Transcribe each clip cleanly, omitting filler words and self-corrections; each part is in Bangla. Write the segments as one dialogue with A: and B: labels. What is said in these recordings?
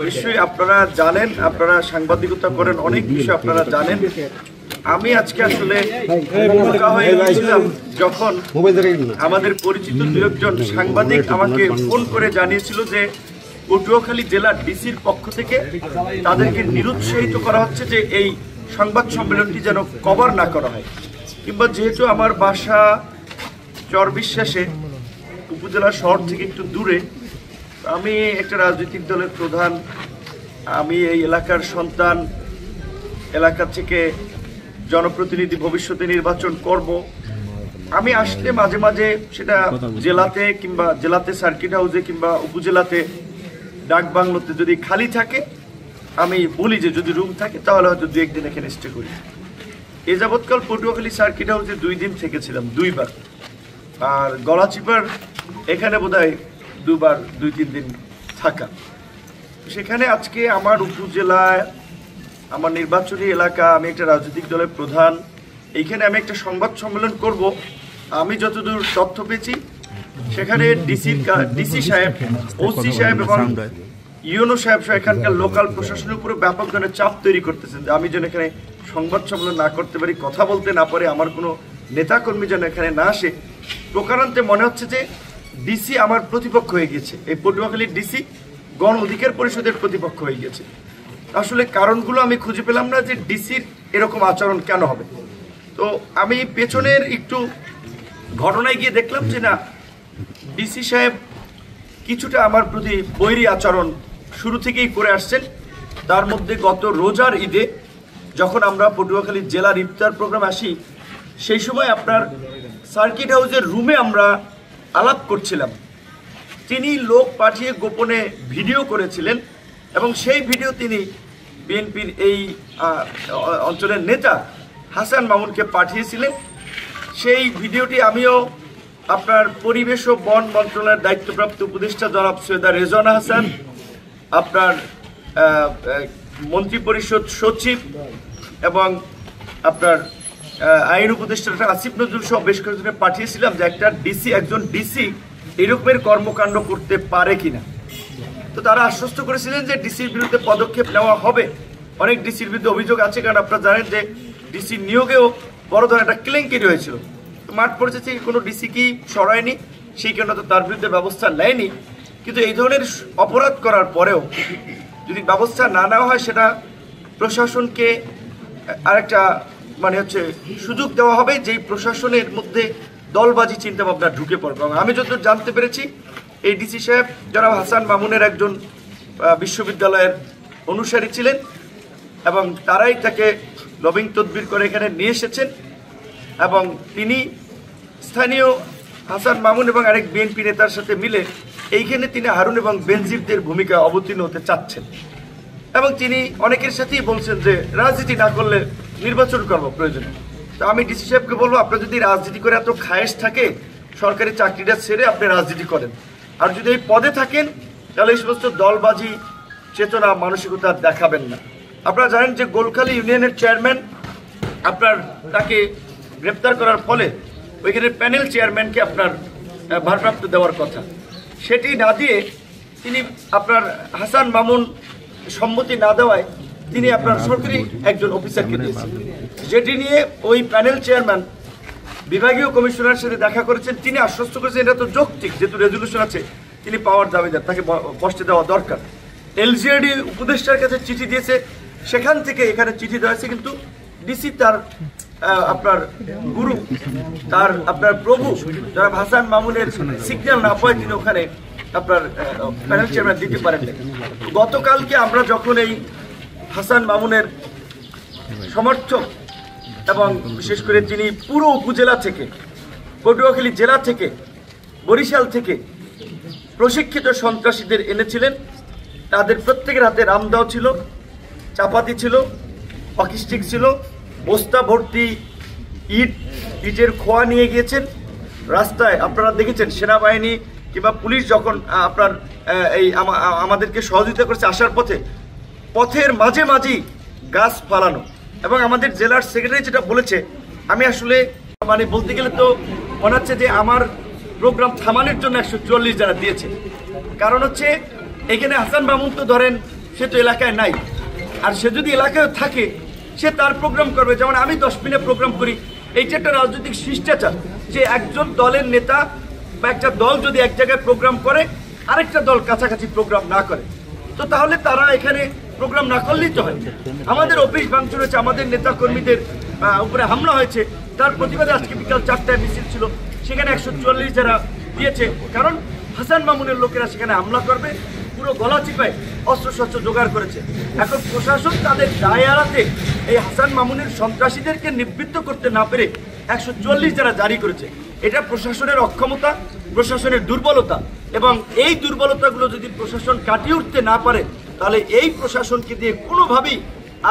A: নিশ্চয়ই আপনারা জানেন, আপনারা সাংবাদিকতা করেন, অনেক বিষয় আপনারা জানেন। আমি আজকে আসলে যখন আমাদের পরিচিত দু একজন সাংবাদিক আমাকে ফোন করে জানিয়েছিল যে পটুয়াখালী জেলার ডিসির পক্ষ থেকে তাদেরকে নিরুৎসাহিত করা হচ্ছে যে এই সংবাদ সম্মেলনটি যেন কভার না করা হয়, কিংবা যেহেতু আমার বাসা চরবিশ্বাসে উপজেলা শহর থেকে একটু দূরে, আমি একটা রাজনৈতিক দলের প্রধান, আমি এই এলাকার সন্তান, এলাকা থেকে জনপ্রতিনিধি ভবিষ্যতে নির্বাচন করব। আমি আসলে মাঝে মাঝে সেটা জেলাতে কিংবা জেলাতে সার্কিট হাউসে কিংবা উপজেলাতে ডাকবাংলোতে যদি খালি থাকে আমি বলি যে যদি রুম থাকে তাহলে হয়তো দু একদিন এখানে স্টে করি। এ যাবৎকাল পটুয়াখালী সার্কিট হাউসে 2 দিন থেকেছিলাম, 2 বার, আর গলাচিপার এখানে বোধহয় 2 বার 2-3 দিন থাকা। সেখানে আজকে আমার উপজেলায়, আমার নির্বাচনী এলাকা, আমি একটা রাজনৈতিক দলের প্রধান, এইখানে আমি একটা সংবাদ সম্মেলন করব। আমি যতদূর তথ্য পেয়েছি সেখানে ডিসি সাহেব, ওসি সাহেব এবং ইউনো সাহেব এখানকার লোকাল প্রশাসনের উপরে ব্যাপক ধরনের চাপ তৈরি করতেছেন যে আমি যেন এখানে সংবাদ সম্মেলন না করতে পারি, কথা বলতে না পারে, আমার কোনো নেতাকর্মী যেন এখানে না আসে। প্রকারান্তে মনে হচ্ছে যে ডিসি আমার প্রতিপক্ষ হয়ে গেছে, এই পটুয়াখালীর ডিসি গণ অধিকার পরিষদের প্রতিপক্ষ হয়ে গেছে। আসলে কারণগুলো আমি খুঁজে পেলাম না যে ডিসির এরকম আচরণ কেন হবে। তো আমি পেছনের একটু ঘটনায় গিয়ে দেখলাম যে না, ডিসি সাহেব কিছুটা আমার প্রতি বৈরী আচরণ শুরু থেকেই করে আসছেন। তার মধ্যে গত রোজার ঈদে যখন আমরা পটুয়াখালী জেলার ইফতার প্রোগ্রাম আসি, সেই সময় আপনার সার্কিট হাউসের রুমে আমরা আলাপ করছিলাম। তিনি লোক পাঠিয়ে গোপনে ভিডিও করেছিলেন এবং সেই ভিডিও তিনি বিএনপির এই অঞ্চলের নেতা হাসান মামুনকে পাঠিয়েছিলেন। সেই ভিডিওটি আমিও আপনার পরিবেশ ও বন মন্ত্রণালয়ের দায়িত্বপ্রাপ্ত উপদেষ্টা জনাব সৈয়দা রেজওয়ানা হাসান, আপনার মন্ত্রিপরিষদ সচিব এবং আপনার আইন উপদেষ্টা আসিফ নজরুল সহ বেশ কয়েকজনে পাঠিয়েছিলাম যে একজন ডিসি এরকমের কর্মকাণ্ড করতে পারে কিনা। তো তারা আশ্বস্ত করেছিলেন যে ডিসির বিরুদ্ধে পদক্ষেপ নেওয়া হবে। অনেক ডিসির বিরুদ্ধে অভিযোগ আছে, কারণ আপনারা জানেন যে ডিসি নিয়োগেও বড় ধরনের একটা কেলেঙ্কারি হয়েছিল। মাঠ পরিস্থিতি কোনো ডিসি কি সরায়নি, সেই কারণে তো তার বিরুদ্ধে ব্যবস্থা নেয়নি। কিন্তু এই ধরনের অপরাধ করার পরেও যদি ব্যবস্থা না নেওয়া হয়, সেটা প্রশাসনকে আরেকটা সুযোগ দেওয়া হবে, যেই প্রশাসনের মধ্যে দলবাজি চিন্তাভাবনা ঢুকে পড়বে। এবং আমি যতদূর জানতে পেরেছি এই ডিসি সাহেব জনাব হাসান মামুনের একজন বিশ্ববিদ্যালয়ের অনুসারী ছিলেন এবং তারাই তাকে লবিং তদবির করে এখানে নিয়ে এসেছেন এবং তিনি স্থানীয় হাসান মামুন এবং আরেক বিএনপি নেতার সাথে মিলে এইখানে তিনি হারুন এবং বেনজিরদের ভূমিকা অবতীর্ণ হতে চাচ্ছেন এবং তিনি অনেকের সাথেই বলছেন যে রাজনীতি না করলে নির্বাচন করবো প্রয়োজনে। তো আমি ডিসি সাহেবকে বলবো, আপনার যদি রাজনীতি করে এত খায়েশ থাকে, সরকারি চাকরিটা ছেড়ে আপনি রাজনীতি করেন, আর যদি এই পদে থাকেন তাহলে এই সমস্ত দলবাজি চেতনা মানসিকতা দেখাবেন না। আপনারা জানেন যে গোলখালী ইউনিয়নের চেয়ারম্যান আপনার তাকে গ্রেপ্তার করার ফলে ওইখানে প্যানেল চেয়ারম্যানকে আপনার ভারপ্রাপ্ত দেওয়ার কথা, সেটি না দিয়ে তিনি আপনার হাসান মামুন সম্মতি না দেওয়ায় তিনি আপনার সরকারি একজন অফিসারকে দিয়েছেন, যেটি নিয়ে ওই প্যানেল চেয়ারম্যান বিভাগীয় কমিশনারের সাথে দেখা করেছেন। তিনি আশ্বস্ত করেছেন এটা তো যৌক্তিক, যেহেতু রেজলিউশন আছে, তিনি পাওয়ার দাবিদার, তাকে বসতে দেওয়া দরকার। এলজিআরডি উপদেষ্টার কাছে চিঠি দিয়েছে, সেখান থেকে এখানে চিঠি দেওয়া হয়েছে, কিন্তু ডিসি তার আপনার গুরু, তার আপনার প্রভু যারা হাসান মামুনের সিগন্যাল না পায় তিনি ওখানে আপনার প্যানেল চেয়ারম্যান দিতে পারেন। গতকালকে আমরা যখন এই হাসান মামুনের সমর্থক এবং বিশেষ করে যিনি পুরো উপজেলা থেকে, পটুয়াখালী জেলা থেকে, বরিশাল থেকে প্রশিক্ষিত সন্ত্রাসীদের এনেছিলেন, তাদের প্রত্যেকের হাতে রামদাও ছিল, চাপাতি ছিল, হকি স্টিক ছিল, বস্তা ভর্তি ইটের খোয়া নিয়ে গিয়েছেন। রাস্তায় আপনারা দেখেছেন সেনাবাহিনী কিংবা পুলিশ যখন আপনার এই আমাদেরকে সহযোগিতা করেছে আসার পথের মাঝে মাঝেই গাছ ফালানো। এবং আমাদের জেলার সেক্রেটারি যেটা বলেছে, আমি আসলে বলতে গেলে তো মনে হচ্ছে যে আমার প্রোগ্রাম থামানোর জন্য 144 যারা দিয়েছে, কারণ হচ্ছে এখানে হাসান মামুন তো ধরেন সে তো এলাকায় নাই, আর সে যদি এলাকায় থাকে সে তার প্রোগ্রাম করবে। যেমন আমি 10 মিনিট প্রোগ্রাম করি, এইটা একটা রাজনৈতিক শিষ্টাচার যে একজন দলের নেতা বা একটা দল যদি এক জায়গায় প্রোগ্রাম করে আরেকটা দল কাছাকাছি প্রোগ্রাম না করে, তো তাহলে তারা এখানে প্রোগ্রাম না করলেই তো হয়। আমাদের অফিস ভাঙচুর হয়েছে, আমাদের নেতা কর্মীদের উপরে হামলা হয়েছে, তার প্রতিবাদে আজকে বিকাল 4টায় মিছিল ছিল, সেখানে 144 যারা দিয়েছে, কারণ হাসান মামুনের লোকেরা সেখানে হামলা করবে, পুরো গলা চিপায় অস্ত্রশস্ত্র জোগাড় করেছে। এখন প্রশাসন তাদের দায় এড়াতে এই হাসান মামুনের সন্ত্রাসীদেরকে নিবৃত্ত করতে না পেরে 144 যারা জারি করেছে, এটা প্রশাসনের অক্ষমতা, প্রশাসনের দুর্বলতা, এবং এই দুর্বলতাগুলো যদি প্রশাসন কাটিয়ে উঠতে না পারে তাহলে এই প্রশাসনকে দিয়ে কোনোভাবেই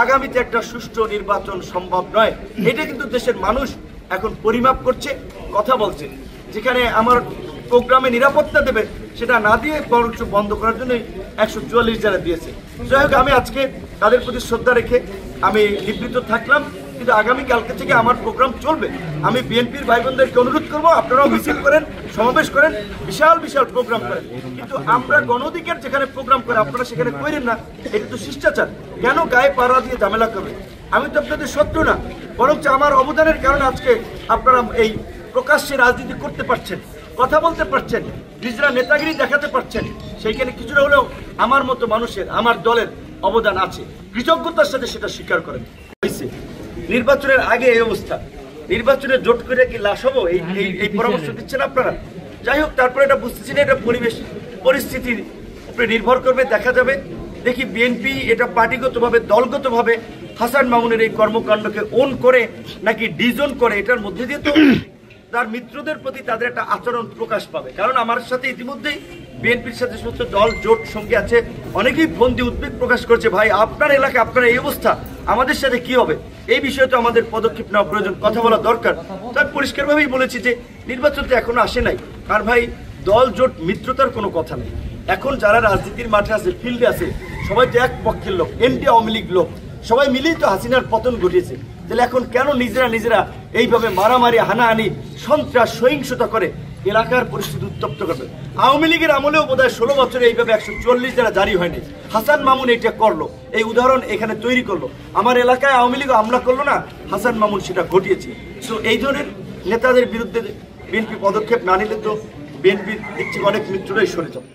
A: আগামীতে একটা সুষ্ঠু নির্বাচন সম্ভব নয়। এটা কিন্তু দেশের মানুষ এখন পরিমাপ করছে, কথা বলছে। যেখানে আমার প্রোগ্রামে নিরাপত্তা দেবে সেটা না দিয়ে বরঞ্চ বন্ধ করার জন্য 144 যারা দিয়েছে। যাই হোক, আমি আজকে তাদের প্রতি শ্রদ্ধা রেখে আমি নিবৃত্ত থাকলাম, কিন্তু আগামীকালকে থেকে আমার প্রোগ্রাম চলবে। আমি বিএনপির ভাই বোনদেরকে অনুরোধ করবো, আপনারাও মিছিল করেন, সমাবেশ করেন, বিশাল বিশাল প্রোগ্রাম করেন, কিন্তু আমরা গণ অধিকার যেখানে প্রোগ্রাম করে আপনারা সেখানে করেন না। এটা তো শিষ্টাচার। কেন গায়ে পাড়া দিয়ে ঝামেলা করবে? আমি তো আপনাদের শত্রু না, বরঞ্চ আমার অবদানের কারণে আজকে আপনারা এই প্রকাশ্যে রাজনীতি করতে পারছেন, কথা বলতে পারছেন, নিজেরা নেতাগিরি দেখাতে পারছেন। সেইখানে কিছুটা হলেও আমার মতো মানুষের, আমার দলের অবদান আছে, কৃতজ্ঞতার সাথে সেটা স্বীকার করেন। নির্বাচনের আগে এই অবস্থা, নির্বাচনে জোট করে কি লাশ হবো এই পরামর্শ দিচ্ছেন আপনারা। যাই হোক, তারপরে এটা বুঝতেছি না, এটা পরিবেশ পরিস্থিতির উপরে নির্ভর করবে, দেখা যাবে। দেখি বিএনপি এটা পার্টিগতভাবে, দলগতভাবে হাসান মামুনের এই কর্মকাণ্ডকে ওন করে নাকি ডিজোন করে, এটার মধ্যে দিয়ে তো তার মিত্রদের প্রতি তাদের একটা আচরণ প্রকাশ পাবে। কারণ আমার সাথে ইতিমধ্যেই বিএনপির সাথে সমস্ত দল জোট সঙ্গে আছে, অনেকেই ফোন দিয়ে উদ্বেগ প্রকাশ করছে, ভাই আপনার এলাকায় আপনার এই অবস্থা, আমাদের সাথে কি হবে? এই বিষয়ে তো আমাদের পদক্ষেপ নেওয়া প্রয়োজন, কথা বলা দরকার। তাই পরিষ্কারভাবেই বলেছি যে নির্বাচন তো এখনো আসে নাই, আর ভাই দল জোট মিত্রতার কোনো কথা নেই। এখন যারা রাজনীতির মাঠে আছে, ফিল্ডে আছে, সবাই তো এক পক্ষের লোক, এনটি আওয়ামী লীগ লোক, সবাই মিলেই তো হাসিনার পতন ঘটিয়েছে। তাহলে এখন কেন নিজেরা এইভাবে মারামারি, হানাহানি, সন্ত্রাস, সহিংসতা করে এলাকার পরিস্থিতি উত্তপ্ত করবে? আওয়ামী লীগের আমলেও বোধহয় 16 বছরে এইভাবে 144 যারা জারি হয়নি। হাসান মামুন এটা করলো, এই উদাহরণ এখানে তৈরি করলো। আমার এলাকায় আওয়ামী লীগ হামলা করলো না, হাসান মামুন সেটা ঘটিয়েছে। তো এই ধরনের নেতাদের বিরুদ্ধে বিএনপি পদক্ষেপ না নিলে তো বিএনপির দিক থেকে অনেক মিত্ররাই সরে যাবে।